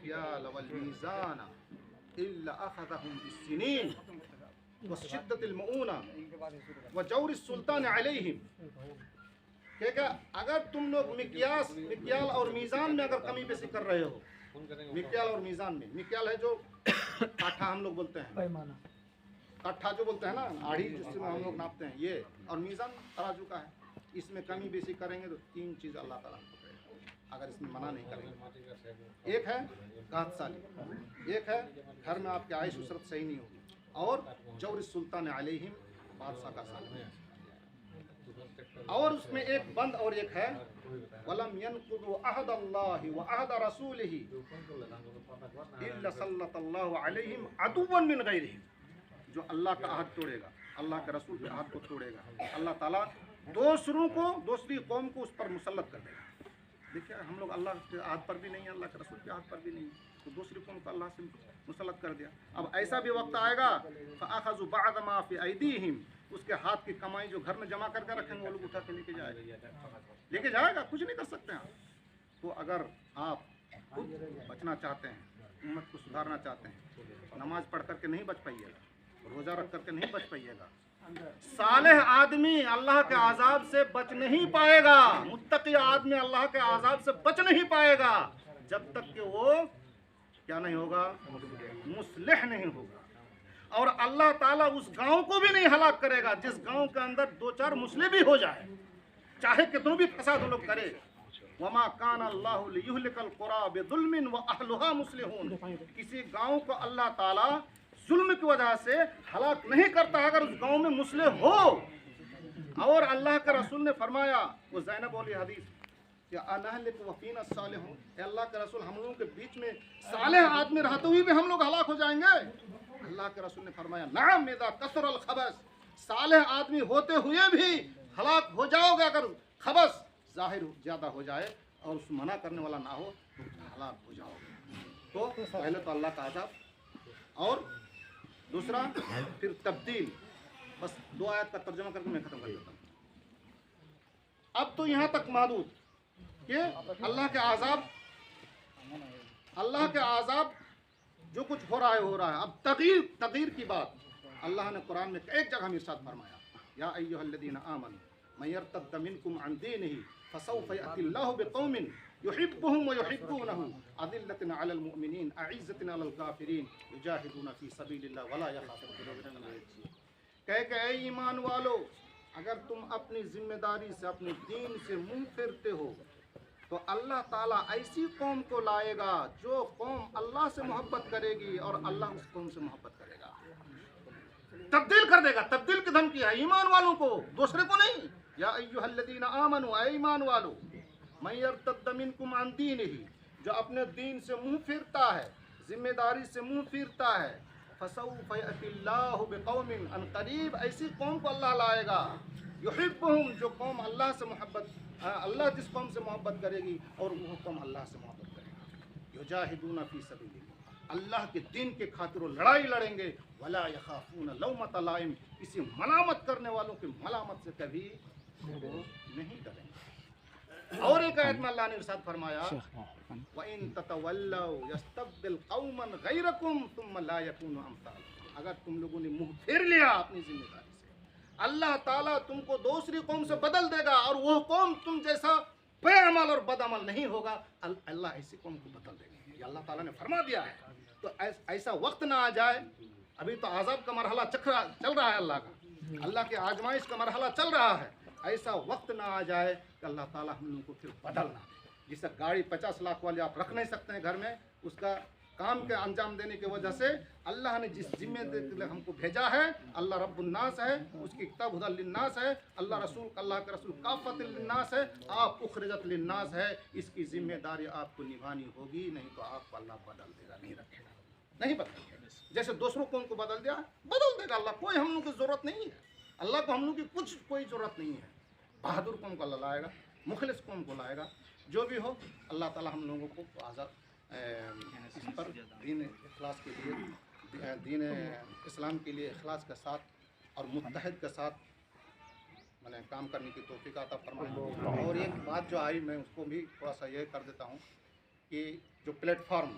المكيال والميزان إلا أخذهم بالسنين وشدة المؤونة وجور السلطان عليهم کہ اگر تم لوگ مکیال اور میزان میں اگر کمی بیشی کر رہے ہو، مکیال اور میزان میں، مکیال ہے جو کاٹھا ہم لوگ بولتے ہیں، کاٹھا جو بولتے ہیں نا، آڑھی جس میں ہم لوگ ناپتے ہیں، یہ اور میزان ترازو کا ہے، اس میں کمی بیشی کریں گے تو تین چیز اللہ تعالیٰ کو پکڑے گا اگر اس میں منع نہیں کریں گے۔ ایک ہے قحط سالی، ایک ہے گھر میں آپ کی عائش عشرت صحیح نہیں ہوگی، اور جور السلطان علیہم، بادشاہ کا ساتھ، اور اس میں ایک بند اور ایک ہے وَلَمْ يَنْقُضُوا عَهْدَ اللَّهِ وَعَهْدَ رَسُولِهِ إِلَّا سَلَّطَ اللَّهُ عَلَيْهِمْ عَدُوًّا مِّنْ غَيْرِهِمْ، جو اللہ کا عہد توڑے گا، اللہ کے رسول کے عہد کو توڑے گا، اللہ تعالیٰ دوسری قوم کو اس پر مسلط کر دے گا۔ دیکھیں ہم لوگ اللہ کے عہد پر بھی نہیں ہیں، اللہ کے رسول کے عہد پر بھی نہیں ہیں، تو دوسری قوم کو اللہ سے مسلط کر دیا۔ اب ایسا بھی وقت آئے گا فَأَخَذُوا بَعْضَ مَا فِي أَيْدِيهِمْ، اس کے ہاتھ کی کمائی جو گھر میں جمع کر کے رکھیں گے وہ لوگ اٹھا کے لے کے جائے گا، کچھ نہیں کر سکتے ہیں۔ تو اگر آپ خود بچنا چاہتے ہیں، امت کو سدھارنا چاہتے ہیں، نماز پڑھ کر کے نہیں بچ پائیے گا، روزہ رکھ کر کے نہیں بچ پائیے گا، صالح آدمی اللہ کے عذاب سے بچ نہیں پائے گا، متقی آدمی اللہ کے عذاب سے بچ نہیں پائے گا جب تک کہ وہ کیا نہیں ہوگا، مصلح نہیں ہوگا۔ اور اللہ تعالیٰ اس گاؤں کو بھی نہیں ہلاک کرے گا جس گاؤں کے اندر دو چار مسلم بھی ہو جائے، چاہے کتنوں بھی فساد وہ لوگ کرے۔ وَمَا كَانَ اللَّهُ لِيُهْلِكَ الْقُرَىٰ بِظُلْمٍ وَأَهْلُهَا مُصْلِحُونَ، کسی گاؤں کو اللہ تعالیٰ ظلم کی وجہ سے ہلاک نہیں کرتا اگر اس گاؤں میں مسلم ہو۔ اور اللہ کے رسول نے فرمایا، وہ زینب والی حدیث کہ اَنَهْلِكُ وَفِينَا الصَّالِحُونَ، اے اللہ کے رسول ہم لوگوں کے بیچ میں صالح آدمی رہتے ہوئے بھی ہم لوگ ہلاک ہو جائیں گے؟ اللہ کے رسول نے فرمایا نعم اذا کثر الخبث، صالح آدمی ہوتے ہوئے بھی ہلاک ہو جاؤ گے اگر خبث ظاہر زیادہ ہو جائے اور اس منع کرنے والا نہ ہو تو ہلاک ہو جاؤ گے۔ تو پہلے تو اللہ کا عذاب، اور دوسرا پھر تبدیل۔ بس دو آیت کا ترجمہ کر کے میں ختم کر دیتا ہوں۔ اب تو یہاں تک محدود کہ اللہ کے عذاب جو کچھ ہو رہا ہے ہو رہا ہے۔ اب تغییر کی بات اللہ نے قرآن میں ایک جگہ میں ارشاد فرمایا، یا ایھا الذین آمنوا من یرتد منکم عن دینہ فسوف یأتی اللہ بقوم یحبهم ویحبونہ اذلۃ علی المؤمنین اعزۃ علی الکافرین یجاہدون فی سبیل اللہ ولا یخافون لومۃ لائم۔ کہ اے ایمان والو، اگر تم اپنی ذمہ داری سے، اپنے دین سے منہ پھرتے ہو تو اللہ تعالیٰ ایسی قوم کو لائے گا جو قوم اللہ سے محبت کرے گی اور اللہ اس قوم سے محبت کرے گا، تبدیل کر دے گا۔ تبدیل کی دھمکی ہے ایمان والوں کو، دوسرے کو نہیں۔ یا ایھا الذین آمنوا، اے ایمان والو، من یرتد منکم عن دینہ، جو اپنے دین سے منہ پھرتا ہے، ذمہ داری سے منہ پھرتا ہے، فسوف یأتی اللہ بقوم، ان قریب ایسی قوم کو اللہ لائے گا، یحبہم، جو قوم اللہ سے محبت، اللہ جس قوم سے محبت کرے گی اور وہ قوم اللہ سے محبت کرے گا، یجاہدون فی سبیل اللہ، اللہ کے دین کے خاطر وہ لڑائی لڑیں گے، ولا یخافون لومۃ لائم، کسی ملامت کرنے والوں کی ملامت سے کبھی وہ نہیں ڈریں گے۔ اور ایک آیت میں اللہ نے ارشاد فرمایا وَإِن تَتَوَلَّوْا يَسْتَبْدِلْ قَوْمًا غَيْرَكُمْ ثُمَّ لَا يَكُونُوا أَمْثَالَكُمْ، اگر تم لوگوں نے منہ پھیر لیا اپنی ذمہ داری سے، اللہ تعالیٰ تم کو دوسری قوم سے بدل دے گا اور وہ قوم تم جیسا بے عمل اور بد عمل نہیں ہوگا، اللہ ایسی قوم کو بدل دے گا، یہ اللہ تعالیٰ نے فرما دیا ہے۔ تو ایسا وقت نہ آ جائے، ابھی تو عذاب کا مرحلہ چل رہا ہے، اللہ کی آزمائش کا مرحلہ چل رہا ہے، ایسا وقت نہ آ جائے کہ اللہ تعالیٰ ہم لوگوں کو پھر بدلنا دے۔ جیسے گاڑی 50 لاکھ والی آپ رکھ نہیں سکتے ہیں گھر میں، اس کا کام کے انجام دینے کی وجہ سے اللہ نے جس ذمے ہم کو بھیجا ہے، اللہ رب الناس ہے، اس کی کتاب ہدی للناس ہے، اللہ کے رسول کافۃ للناس ہے، آپ اخرجت للناس ہے، اس کی ذمہ داری آپ کو نبھانی ہوگی، نہیں تو آپ کو اللہ بدل دے گا، نہیں رکھے گا، نہیں بدلے گا۔ جیسے دوسروں کو ان کو بدل دیا، بدل دے گا اللہ، کوئی ہم لوگوں کی ضرورت نہیں ہے، اللہ کو ہم لوگوں کی کوئی ضرورت نہیں ہے۔ بہادر قوم کو اللہ لائے گا، مخلص قوم کو لائے گا، جو بھی ہو اللہ تعالیٰ ہم لوگوں کو آزاد اس پر دین اخلاص کے لیے، دین اسلام کے لیے اخلاص کے ساتھ اور متحد کے ساتھ میں نے کام کرنے کی توفیق عطا فرمائے۔ اور ایک بات جو آئی میں اس کو بھی تھوڑا سا یہ کر دیتا ہوں کہ جو پلیٹ فارم